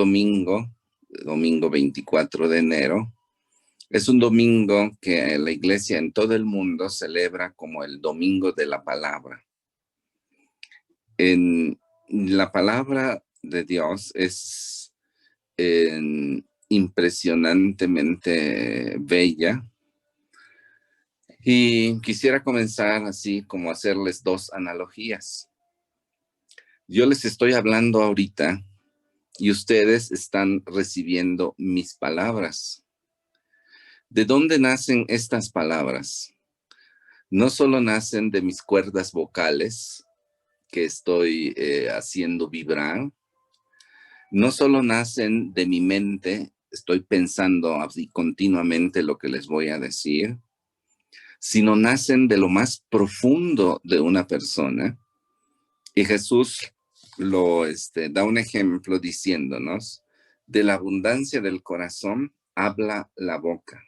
domingo 24 de enero, es un domingo que la iglesia en todo el mundo celebra como el Domingo de la Palabra. La palabra de Dios es impresionantemente bella. Y quisiera comenzar así como hacerles dos analogías. Yo les estoy hablando ahorita y ustedes están recibiendo mis palabras. ¿De dónde nacen estas palabras? No solo nacen de mis cuerdas vocales que estoy haciendo vibrar, no solo nacen de mi mente, estoy pensando así continuamente lo que les voy a decir, sino nacen de lo más profundo de una persona. Y Jesús da un ejemplo diciéndonos, de la abundancia del corazón habla la boca.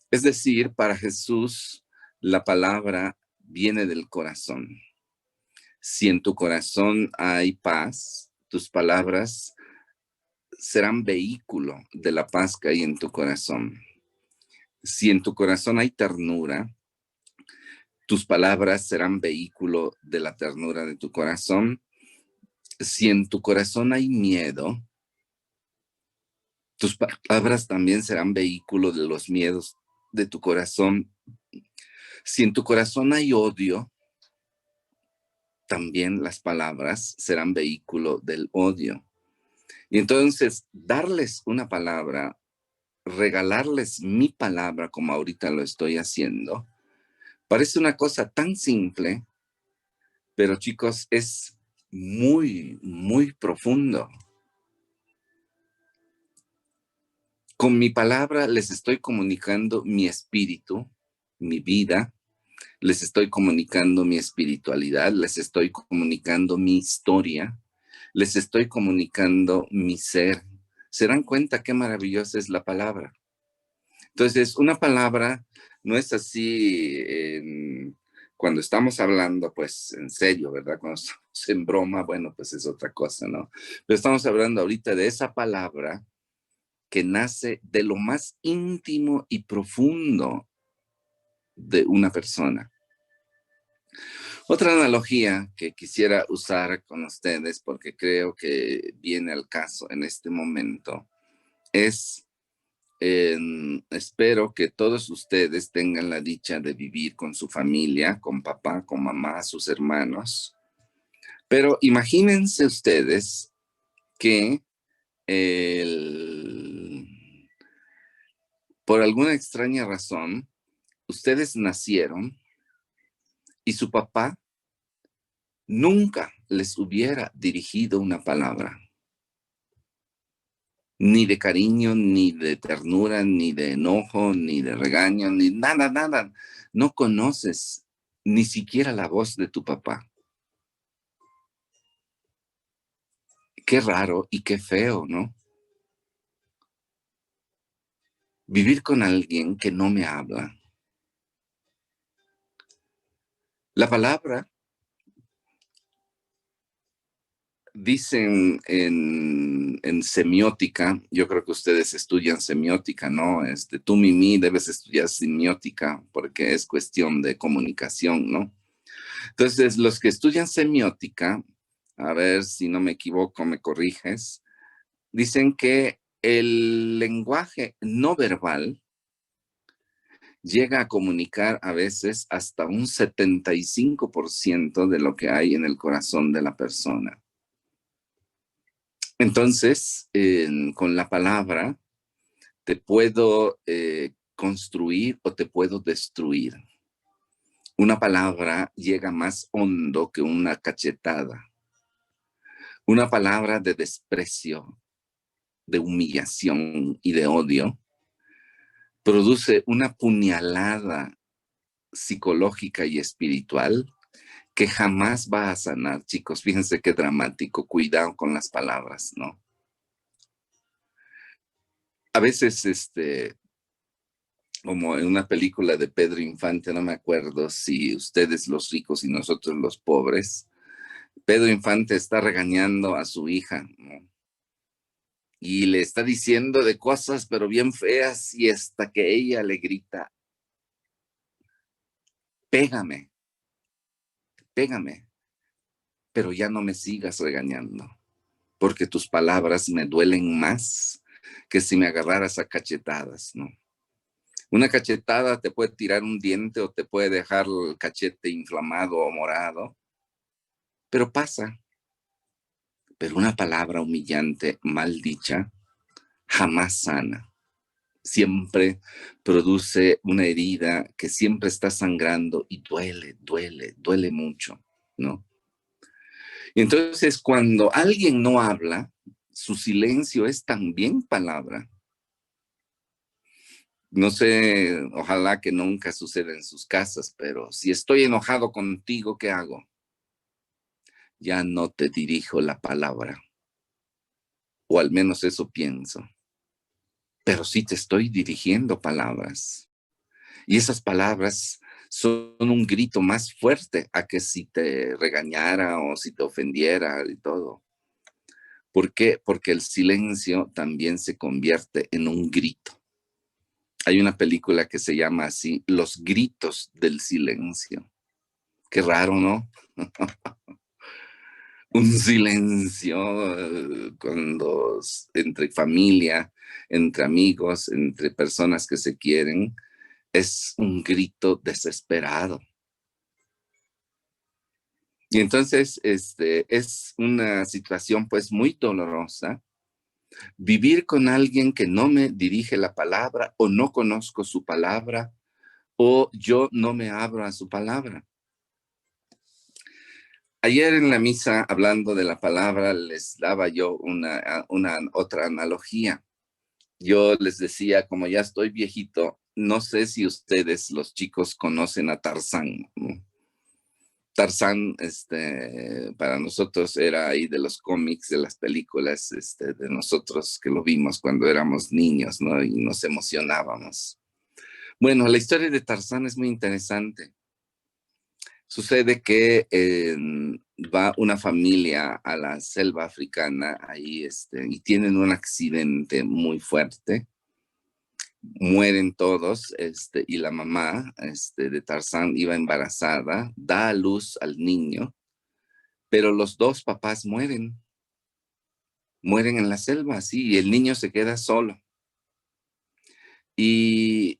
Es decir, para Jesús, la palabra viene del corazón. Si en tu corazón hay paz, tus palabras serán vehículo de la paz que hay en tu corazón. Si en tu corazón hay ternura, tus palabras serán vehículo de la ternura de tu corazón. Si en tu corazón hay miedo, tus palabras también serán vehículo de los miedos de tu corazón. Si en tu corazón hay odio, también las palabras serán vehículo del odio. Y entonces, darles una palabra, regalarles mi palabra como ahorita lo estoy haciendo, parece una cosa tan simple, pero chicos, es muy, muy profundo. Con mi palabra les estoy comunicando mi espíritu, mi vida, les estoy comunicando mi espiritualidad, les estoy comunicando mi historia, les estoy comunicando mi ser. ¿Se dan cuenta qué maravillosa es la palabra? Entonces, una palabra no es así cuando estamos hablando, pues en serio, ¿verdad? Cuando estamos en broma, bueno, pues es otra cosa, ¿no? Pero estamos hablando ahorita de esa palabra que nace de lo más íntimo y profundo de una persona. Otra analogía que quisiera usar con ustedes, porque creo que viene al caso en este momento, es, espero que todos ustedes tengan la dicha de vivir con su familia, con papá, con mamá, sus hermanos, pero imagínense ustedes que por alguna extraña razón, ustedes nacieron y su papá nunca les hubiera dirigido una palabra. Ni de cariño, ni de ternura, ni de enojo, ni de regaño, ni nada, nada. No conoces ni siquiera la voz de tu papá. Qué raro y qué feo, ¿no? Vivir con alguien que no me habla. La palabra, dicen en semiótica, yo creo que ustedes estudian semiótica, ¿no? Tú, Mimi, debes estudiar semiótica porque es cuestión de comunicación, ¿no? Entonces, los que estudian semiótica, a ver si no me equivoco, me corriges, dicen que el lenguaje no verbal llega a comunicar a veces hasta un 75% de lo que hay en el corazón de la persona. Entonces, con la palabra te puedo construir o te puedo destruir. Una palabra llega más hondo que una cachetada. Una palabra de desprecio, de humillación y de odio produce una puñalada psicológica y espiritual que jamás va a sanar, chicos. Fíjense qué dramático. Cuidado con las palabras, ¿no? A veces, como en una película de Pedro Infante, no me acuerdo si ustedes los ricos y nosotros los pobres, Pedro Infante está regañando a su hija, ¿no? y le está diciendo de cosas, pero bien feas, y hasta que ella le grita, pégame, pégame, pero ya no me sigas regañando, porque tus palabras me duelen más que si me agarraras a cachetadas, ¿no? Una cachetada te puede tirar un diente o te puede dejar el cachete inflamado o morado, pero pasa. Pero una palabra humillante, mal dicha, jamás sana. Siempre produce una herida que siempre está sangrando y duele, duele, duele mucho, ¿no? Y entonces, cuando alguien no habla, su silencio es también palabra. No sé, ojalá que nunca suceda en sus casas, pero si estoy enojado contigo, ¿qué hago? Ya no te dirijo la palabra, o al menos eso pienso, pero sí te estoy dirigiendo palabras. Y esas palabras son un grito más fuerte a que si te regañara o si te ofendiera y todo. ¿Por qué? Porque el silencio también se convierte en un grito. Hay una película que se llama así, Los gritos del silencio. Qué raro, ¿no? Un silencio cuando entre familia, entre amigos, entre personas que se quieren, es un grito desesperado. Y entonces, es una situación pues muy dolorosa vivir con alguien que no me dirige la palabra o no conozco su palabra o yo no me abro a su palabra. Ayer en la misa, hablando de la palabra, les daba yo una otra analogía. Yo les decía, como ya estoy viejito, no sé si ustedes, los chicos, conocen a Tarzán, ¿no? Tarzán, para nosotros era ahí de los cómics, de las películas, de nosotros que lo vimos cuando éramos niños, ¿no? Y nos emocionábamos. Bueno, la historia de Tarzán es muy interesante. Sucede que va una familia a la selva africana ahí, y tienen un accidente muy fuerte. Mueren todos, y la mamá, de Tarzán iba embarazada, da a luz al niño, pero los dos papás mueren en la selva, sí, y el niño se queda solo. Y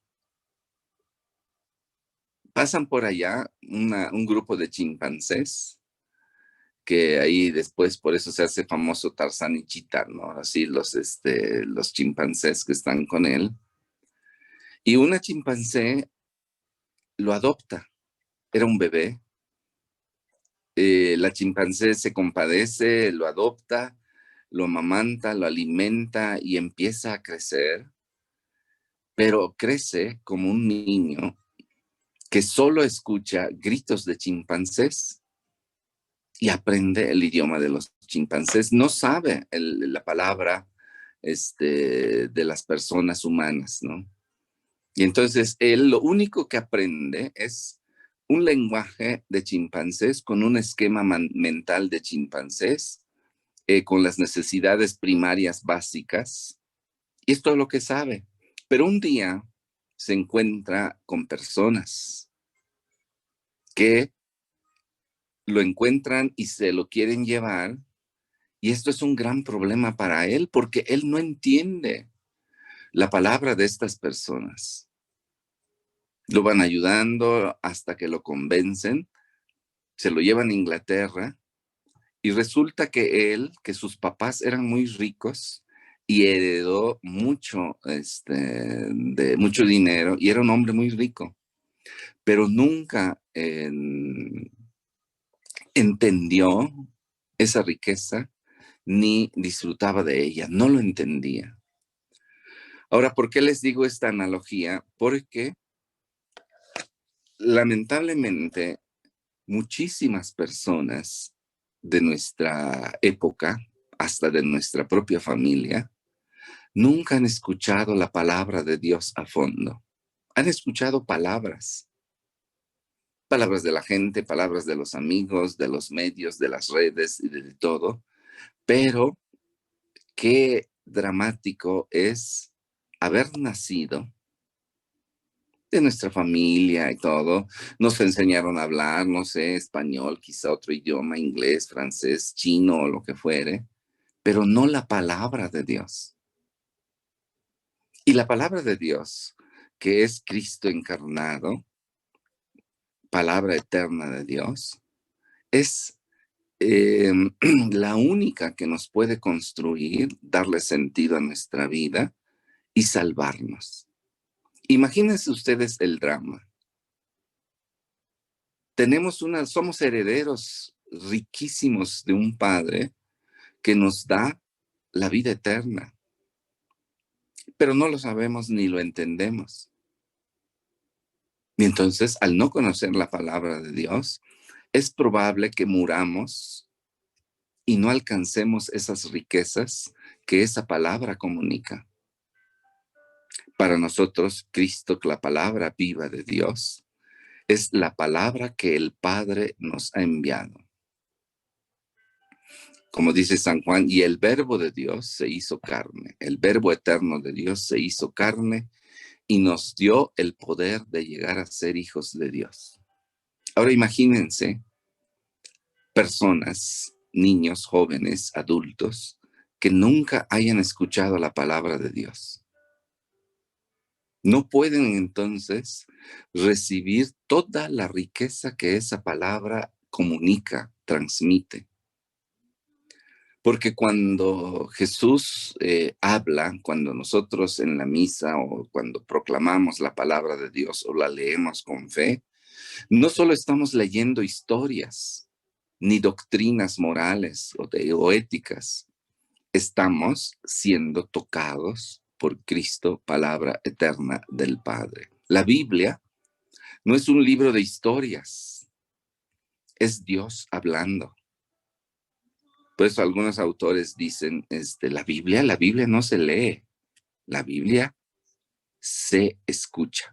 pasan por allá un grupo de chimpancés, que ahí después por eso se hace famoso Tarzán y Chita, ¿no? Así los chimpancés que están con él. Y una chimpancé lo adopta, era un bebé. La chimpancé se compadece, lo adopta, lo amamanta, lo alimenta y empieza a crecer, pero crece como un niño que solo escucha gritos de chimpancés y aprende el idioma de los chimpancés. No sabe la palabra de las personas humanas, ¿no? Y entonces él lo único que aprende es un lenguaje de chimpancés con un esquema mental de chimpancés, con las necesidades primarias básicas, y es todo lo que sabe. Pero un día se encuentra con personas que lo encuentran y se lo quieren llevar, y esto es un gran problema para él porque él no entiende la palabra de estas personas. Lo van ayudando hasta que lo convencen, se lo llevan a Inglaterra y resulta que sus papás eran muy ricos y heredó mucho, de mucho dinero y era un hombre muy rico, pero nunca entendió esa riqueza ni disfrutaba de ella, no lo entendía. Ahora, ¿por qué les digo esta analogía? Porque lamentablemente muchísimas personas de nuestra época, hasta de nuestra propia familia, nunca han escuchado la palabra de Dios a fondo. Han escuchado palabras, palabras de la gente, palabras de los amigos, de los medios, de las redes y de todo, pero ¿qué dramático es haber nacido de nuestra familia y todo. Nos enseñaron a hablar, no sé, español, quizá otro idioma, inglés, francés, chino o lo que fuere, pero no la palabra de Dios. Y la palabra de Dios, que es Cristo encarnado, palabra eterna de Dios, es eh, la única que nos puede construir, darle sentido a nuestra vida y salvarnos. Imagínense ustedes el drama. Somos herederos riquísimos de un Padre que nos da la vida eterna, pero no lo sabemos ni lo entendemos. Y entonces, al no conocer la palabra de Dios, es probable que muramos y no alcancemos esas riquezas que esa palabra comunica. Para nosotros, Cristo, la palabra viva de Dios, es la palabra que el Padre nos ha enviado. Como dice San Juan, y el verbo de Dios se hizo carne, el verbo eterno de Dios se hizo carne y nos dio el poder de llegar a ser hijos de Dios. Ahora imagínense personas, niños, jóvenes, adultos, que nunca hayan escuchado la palabra de Dios. No pueden entonces recibir toda la riqueza que esa palabra comunica, transmite. Porque cuando Jesús habla, cuando nosotros en la misa o cuando proclamamos la palabra de Dios o la leemos con fe, no solo estamos leyendo historias ni doctrinas morales o éticas, estamos siendo tocados por Cristo, palabra eterna del Padre. La Biblia no es un libro de historias, es Dios hablando. Por eso algunos autores dicen, la Biblia no se lee, la Biblia se escucha,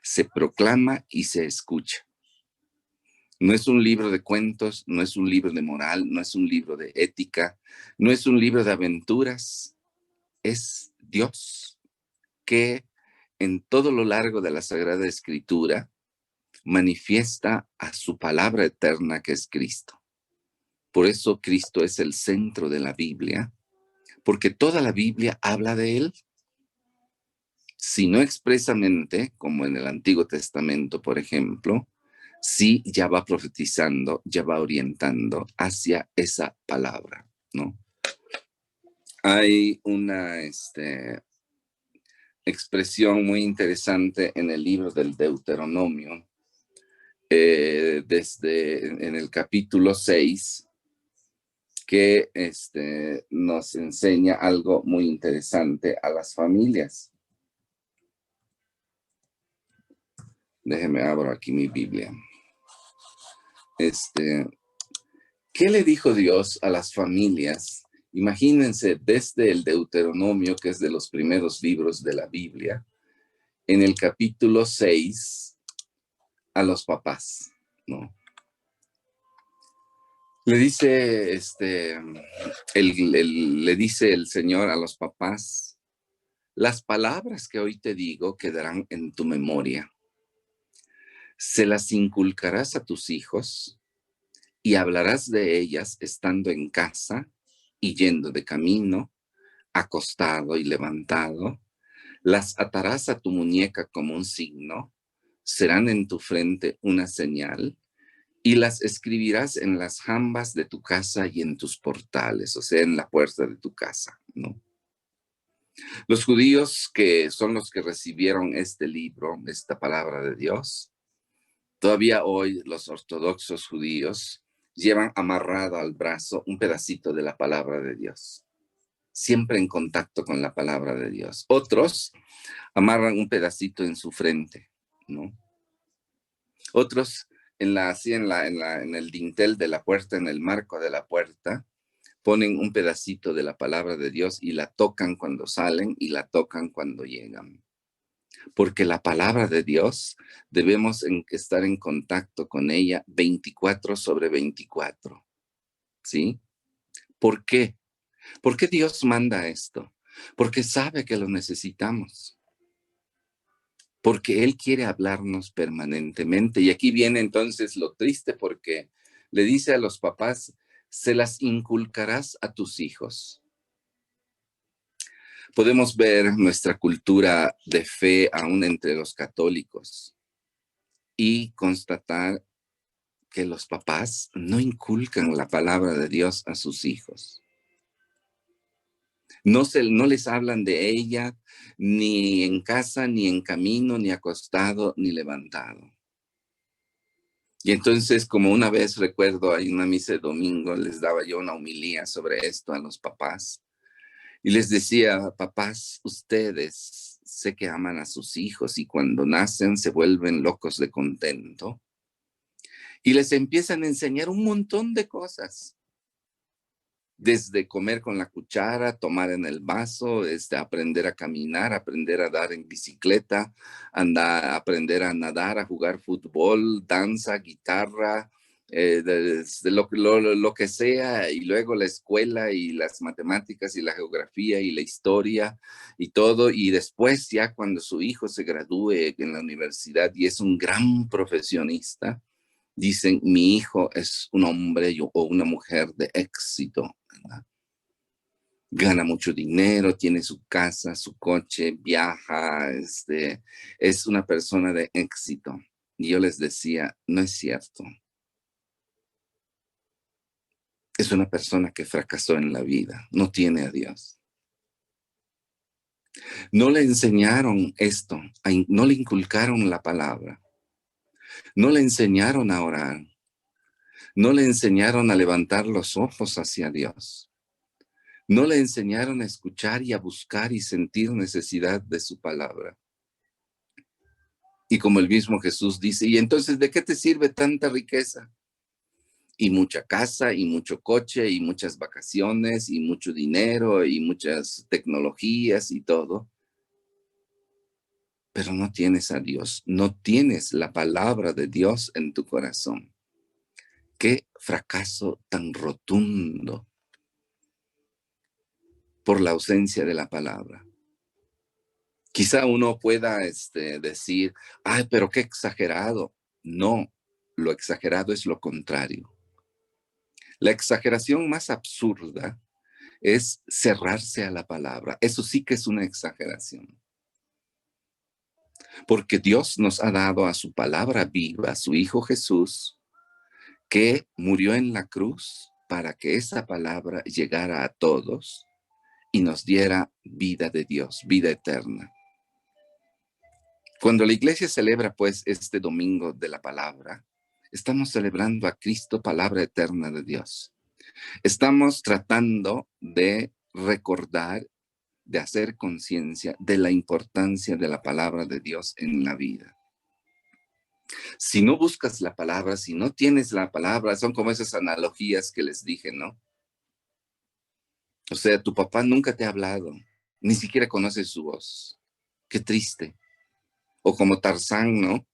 se proclama y se escucha. No es un libro de cuentos, no es un libro de moral, no es un libro de ética, no es un libro de aventuras, es Dios que en todo lo largo de la Sagrada Escritura manifiesta a su palabra eterna que es Cristo. Por eso Cristo es el centro de la Biblia, porque toda la Biblia habla de Él. Si no expresamente, como en el Antiguo Testamento, por ejemplo, sí ya va profetizando, ya va orientando hacia esa palabra, ¿no? Hay una expresión muy interesante en el libro del Deuteronomio, en el capítulo 6, que nos enseña algo muy interesante a las familias. Déjeme abro aquí mi Biblia. ¿Qué le dijo Dios a las familias? Imagínense desde el Deuteronomio, que es de los primeros libros de la Biblia, en el capítulo 6, a los papás, ¿no? Le dice, le dice el Señor a los papás, las palabras que hoy te digo quedarán en tu memoria. Se las inculcarás a tus hijos y hablarás de ellas estando en casa y yendo de camino, acostado y levantado. Las atarás a tu muñeca como un signo, serán en tu frente una señal y las escribirás en las jambas de tu casa y en tus portales, o sea, en la puerta de tu casa, ¿no? Los judíos, que son los que recibieron este libro, esta palabra de Dios, todavía hoy los ortodoxos judíos llevan amarrado al brazo un pedacito de la palabra de Dios, siempre en contacto con la palabra de Dios. Otros amarran un pedacito en su frente, ¿no? Otros en el dintel de la puerta, en el marco de la puerta, ponen un pedacito de la palabra de Dios y la tocan cuando salen y la tocan cuando llegan. Porque la palabra de Dios debemos estar en contacto con ella 24/24, ¿sí? ¿Por qué? ¿Por qué Dios manda esto? Porque sabe que lo necesitamos. Porque Él quiere hablarnos permanentemente. Y aquí viene entonces lo triste, porque le dice a los papás, se las inculcarás a tus hijos. Podemos ver nuestra cultura de fe aún entre los católicos y constatar que los papás no inculcan la palabra de Dios a sus hijos. No les hablan de ella ni en casa, ni en camino, ni acostado, ni levantado. Y entonces, como una vez recuerdo, hay una misa de domingo, les daba yo una homilía sobre esto a los papás. Y les decía, papás, ustedes sé que aman a sus hijos y cuando nacen se vuelven locos de contento. Y les empiezan a enseñar un montón de cosas. Desde comer con la cuchara, tomar en el vaso, aprender a caminar, aprender a dar en bicicleta, aprender a nadar, a jugar fútbol, danza, guitarra, lo que sea, y luego la escuela y las matemáticas y la geografía y la historia y todo, y después ya cuando su hijo se gradúe en la universidad y es un gran profesionista, dicen, mi hijo es un hombre o una mujer de éxito, ¿verdad? Gana mucho dinero, tiene su casa, su coche, viaja, es una persona de éxito. Y yo les decía, no es cierto. Es una persona que fracasó en la vida, no tiene a Dios. No le enseñaron esto, no le inculcaron la palabra, no le enseñaron a orar, no le enseñaron a levantar los ojos hacia Dios. No le enseñaron a escuchar y a buscar y sentir necesidad de su palabra. Y como el mismo Jesús dice, ¿y entonces de qué te sirve tanta riqueza? Y mucha casa, y mucho coche, y muchas vacaciones, y mucho dinero, y muchas tecnologías y todo. Pero no tienes a Dios, no tienes la palabra de Dios en tu corazón. Qué fracaso tan rotundo por la ausencia de la palabra. Quizá uno pueda decir, ay, pero qué exagerado. No, lo exagerado es lo contrario. La exageración más absurda es cerrarse a la palabra. Eso sí que es una exageración. Porque Dios nos ha dado a su palabra viva, a su Hijo Jesús, que murió en la cruz para que esa palabra llegara a todos y nos diera vida de Dios, vida eterna. Cuando la iglesia celebra pues este domingo de la palabra, estamos celebrando a Cristo, palabra eterna de Dios. Estamos tratando de recordar, de hacer conciencia de la importancia de la palabra de Dios en la vida. Si no buscas la palabra, si no tienes la palabra, son como esas analogías que les dije, ¿no? O sea, tu papá nunca te ha hablado, ni siquiera conoces su voz. Qué triste. O como Tarzán, ¿no?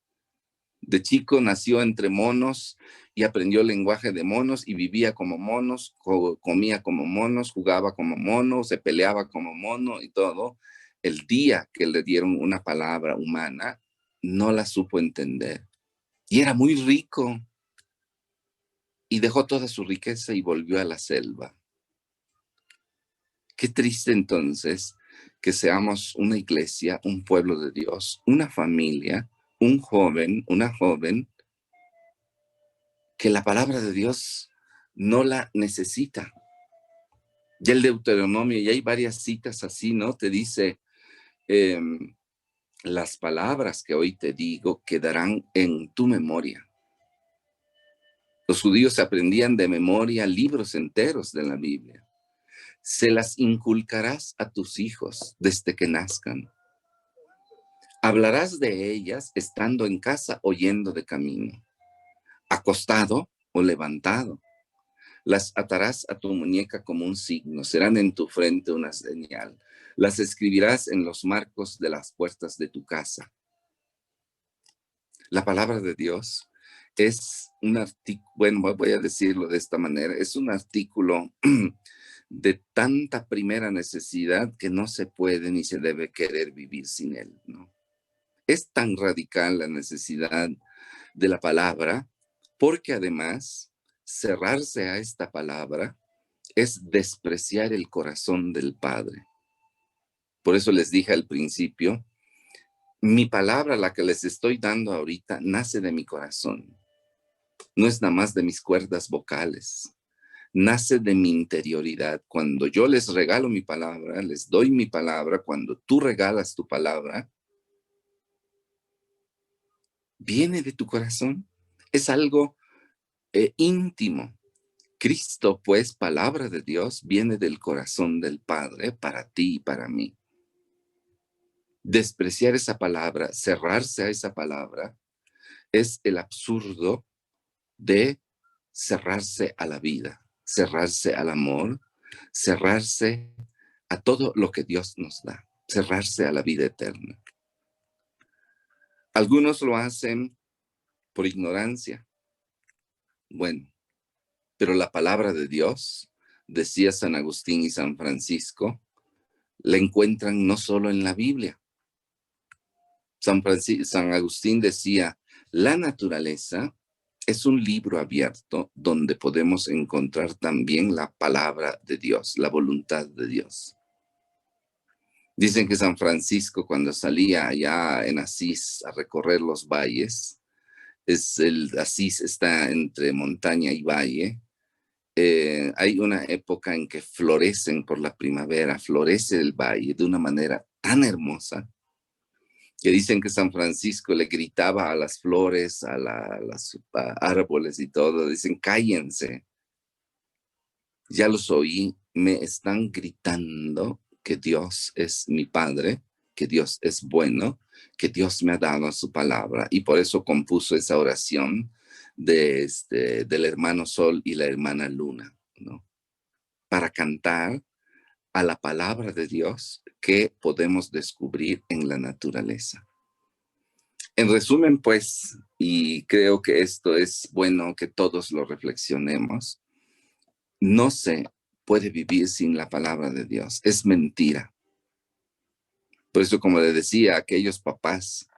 De chico nació entre monos y aprendió el lenguaje de monos y vivía como monos, comía como monos, jugaba como mono, se peleaba como mono y todo. El día que le dieron una palabra humana, no la supo entender. Y era muy rico y dejó toda su riqueza y volvió a la selva. Qué triste entonces que seamos una iglesia, un pueblo de Dios, una familia, un joven, una joven, que la palabra de Dios no la necesita. Ya el Deuteronomio, y hay varias citas así, ¿no? Te dice, eh, las palabras que hoy te digo quedarán en tu memoria. Los judíos aprendían de memoria libros enteros de la Biblia. Se las inculcarás a tus hijos desde que nazcan. Hablarás de ellas estando en casa o yendo de camino, acostado o levantado. Las atarás a tu muñeca como un signo, serán en tu frente una señal. Las escribirás en los marcos de las puertas de tu casa. La palabra de Dios es un artículo, bueno, voy a decirlo de esta manera, es un artículo de tanta primera necesidad que no se puede ni se debe querer vivir sin él, ¿no? Es tan radical la necesidad de la palabra, porque además cerrarse a esta palabra es despreciar el corazón del Padre. Por eso les dije al principio, mi palabra, la que les estoy dando ahorita, nace de mi corazón. No es nada más de mis cuerdas vocales. Nace de mi interioridad. Cuando yo les regalo mi palabra, les doy mi palabra, cuando tú regalas tu palabra, viene de tu corazón. Es algo íntimo. Cristo, pues, palabra de Dios, viene del corazón del Padre para ti y para mí. Despreciar esa palabra, cerrarse a esa palabra, es el absurdo de cerrarse a la vida, cerrarse al amor, cerrarse a todo lo que Dios nos da, cerrarse a la vida eterna. Algunos lo hacen por ignorancia. Bueno, pero la palabra de Dios, decía San Agustín y San Francisco, la encuentran no solo en la Biblia. San Agustín decía, la naturaleza es un libro abierto donde podemos encontrar también la palabra de Dios, la voluntad de Dios. Dicen que San Francisco, cuando salía allá en Asís a recorrer los valles, Asís está entre montaña y valle, hay una época en que florecen por la primavera, florece el valle de una manera tan hermosa, que dicen que San Francisco le gritaba a las flores, a los árboles y todo, dicen, cállense, ya los oí, me están gritando que Dios es mi Padre, que Dios es bueno, que Dios me ha dado su palabra, y por eso compuso esa oración del hermano Sol y la hermana Luna, ¿no? Para cantar a la palabra de Dios que podemos descubrir en la naturaleza. En resumen, pues, y creo que esto es bueno que todos lo reflexionemos, no se puede vivir sin la palabra de Dios. Es mentira. Por eso, como le decía a aquellos papás,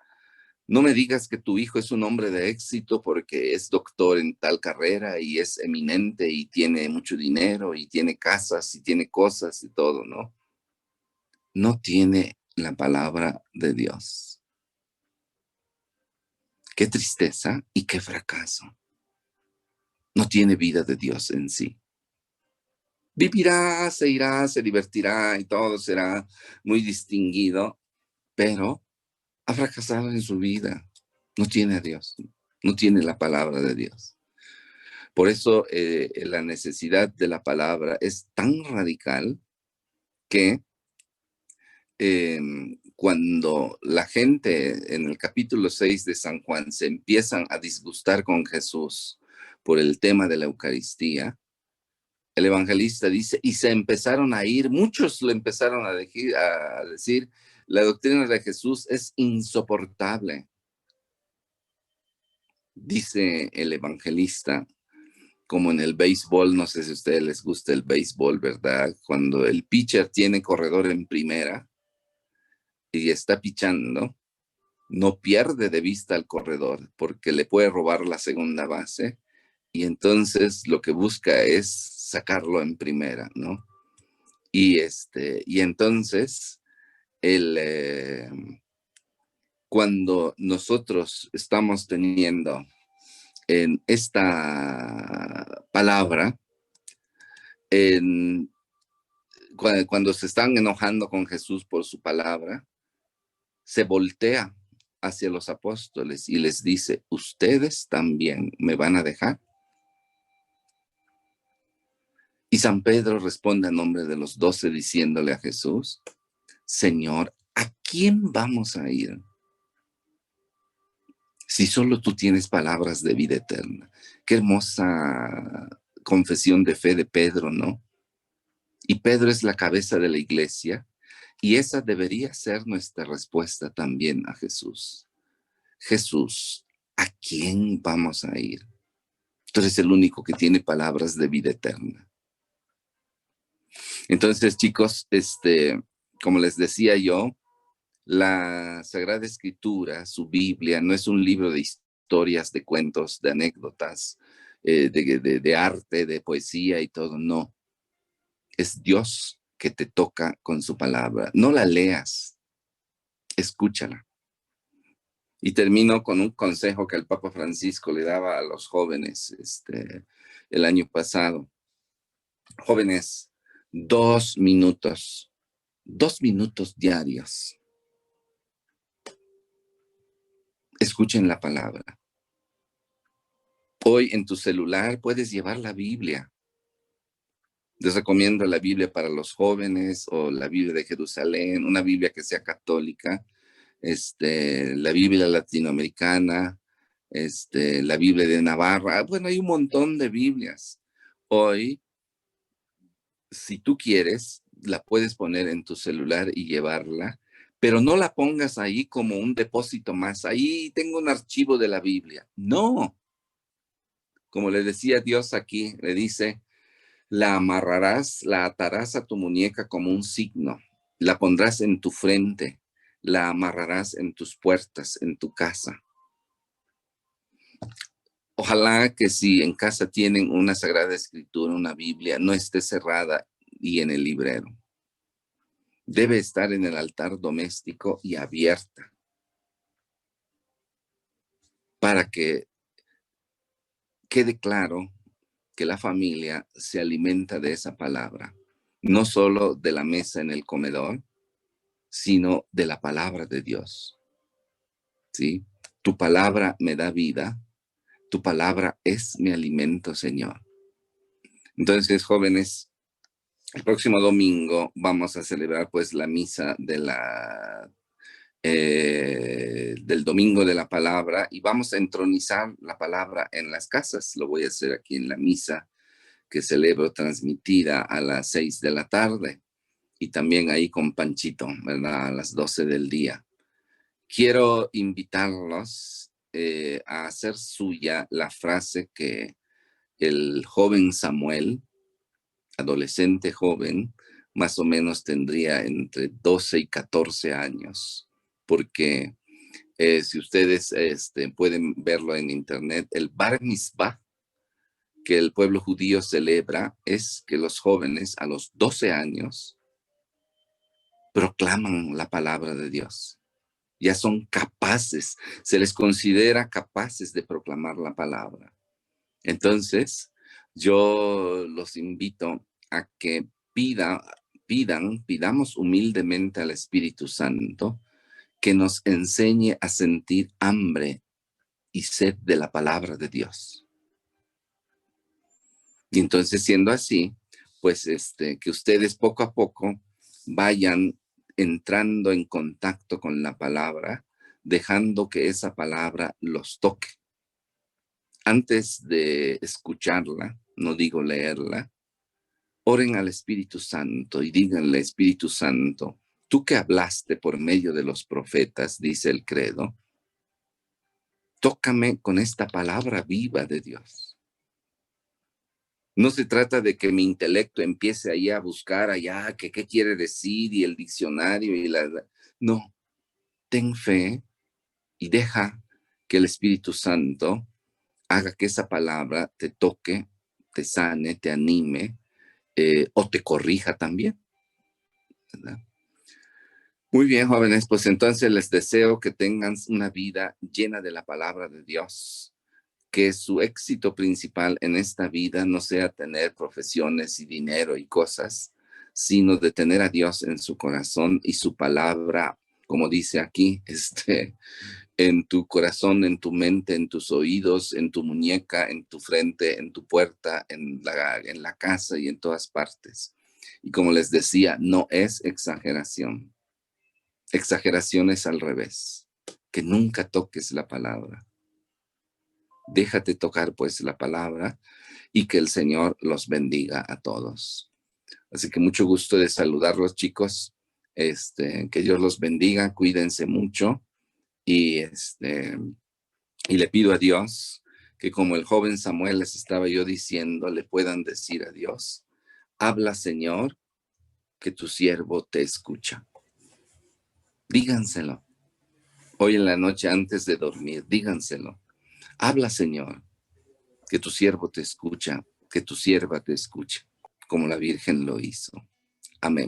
no me digas que tu hijo es un hombre de éxito porque es doctor en tal carrera y es eminente y tiene mucho dinero y tiene casas y tiene cosas y todo, ¿no? No tiene la palabra de Dios. Qué tristeza y qué fracaso. No tiene vida de Dios en sí. Vivirá, se irá, se divertirá y todo será muy distinguido, pero ha fracasado en su vida. No tiene a Dios, no tiene la palabra de Dios. Por eso la necesidad de la palabra es tan radical que cuando la gente en el capítulo 6 de San Juan se empiezan a disgustar con Jesús por el tema de la Eucaristía, el evangelista dice, y se empezaron a ir, muchos le empezaron a decir, la doctrina de Jesús es insoportable. Dice el evangelista, como en el béisbol, no sé si a ustedes les gusta el béisbol, ¿verdad? Cuando el pitcher tiene corredor en primera y está pichando, no pierde de vista al corredor porque le puede robar la segunda base y entonces lo que busca es sacarlo en primera, ¿no? Y entonces, cuando nosotros estamos teniendo en esta palabra, cuando se están enojando con Jesús por su palabra, se voltea hacia los apóstoles y les dice, ¿ustedes también me van a dejar? Y San Pedro responde a nombre de los 12 diciéndole a Jesús, Señor, ¿a quién vamos a ir? Si solo tú tienes palabras de vida eterna. Qué hermosa confesión de fe de Pedro, ¿no? Y Pedro es la cabeza de la iglesia y esa debería ser nuestra respuesta también a Jesús. Jesús, ¿a quién vamos a ir? Tú eres el único que tiene palabras de vida eterna. Entonces, chicos, como les decía yo, la Sagrada Escritura, su Biblia, no es un libro de historias, de cuentos, de anécdotas, de arte, de poesía y todo, no. Es Dios que te toca con su palabra. No la leas, escúchala. Y termino con un consejo que el Papa Francisco le daba a los jóvenes el año pasado. Jóvenes, 2 minutos, 2 minutos diarios. Escuchen la palabra. Hoy en tu celular puedes llevar la Biblia. Les recomiendo la Biblia para los jóvenes o la Biblia de Jerusalén, una Biblia que sea católica, la Biblia latinoamericana, la Biblia de Navarra. Bueno, hay un montón de Biblias. Hoy, si tú quieres, la puedes poner en tu celular y llevarla, pero no la pongas ahí como un depósito más. Ahí tengo un archivo de la Biblia. No, como le decía Dios aquí, le dice, la amarrarás, la atarás a tu muñeca como un signo, la pondrás en tu frente, la amarrarás en tus puertas, en tu casa. Ojalá que si en casa tienen una Sagrada Escritura, una Biblia, no esté cerrada y en el librero. Debe estar en el altar doméstico y abierta para que quede claro que la familia se alimenta de esa palabra, no solo de la mesa en el comedor, sino de la palabra de Dios. ¿Sí? Tu palabra me da vida, tu palabra es mi alimento, Señor. Entonces, jóvenes, el próximo domingo vamos a celebrar pues la misa del domingo de la palabra y vamos a entronizar la palabra en las casas. Lo voy a hacer aquí en la misa que celebro transmitida a las 6 de la tarde y también ahí con Panchito, ¿verdad? A las 12 del día. Quiero invitarlos a hacer suya la frase que el joven Samuel, adolescente joven, más o menos tendría entre 12 y 14 años, porque si ustedes pueden verlo en internet, el Bar Mitzvah que el pueblo judío celebra es que los jóvenes a los 12 años proclaman la palabra de Dios. Ya son capaces, se les considera capaces de proclamar la palabra. Entonces, yo los invito a que pidamos humildemente al Espíritu Santo que nos enseñe a sentir hambre y sed de la palabra de Dios. Y entonces, siendo así, pues que ustedes poco a poco vayan entrando en contacto con la palabra, dejando que esa palabra los toque. Antes de escucharla, no digo leerla, oren al Espíritu Santo y díganle, Espíritu Santo, tú que hablaste por medio de los profetas, dice el credo, tócame con esta palabra viva de Dios. No se trata de que mi intelecto empiece ahí a buscar allá qué quiere decir y el diccionario y No, ten fe y deja que el Espíritu Santo haga que esa palabra te toque, te sane, te anime o te corrija también, ¿verdad? Muy bien, jóvenes, pues entonces les deseo que tengan una vida llena de la palabra de Dios, que su éxito principal en esta vida no sea tener profesiones y dinero y cosas, sino de tener a Dios en su corazón y su palabra, como dice aquí, en tu corazón, en tu mente, en tus oídos, en tu muñeca, en tu frente, en tu puerta, en la casa y en todas partes. Y como les decía, no es exageración. Exageración es al revés, que nunca toques la palabra. Déjate tocar pues la palabra y que el Señor los bendiga a todos. Así que mucho gusto de saludarlos, chicos. Que Dios los bendiga, cuídense mucho y y le pido a Dios que como el joven Samuel les estaba yo diciendo, le puedan decir a Dios, habla Señor, que tu siervo te escucha. Díganselo. Hoy en la noche antes de dormir, díganselo. Habla, Señor, que tu siervo te escucha, que tu sierva te escucha, como la Virgen lo hizo. Amén.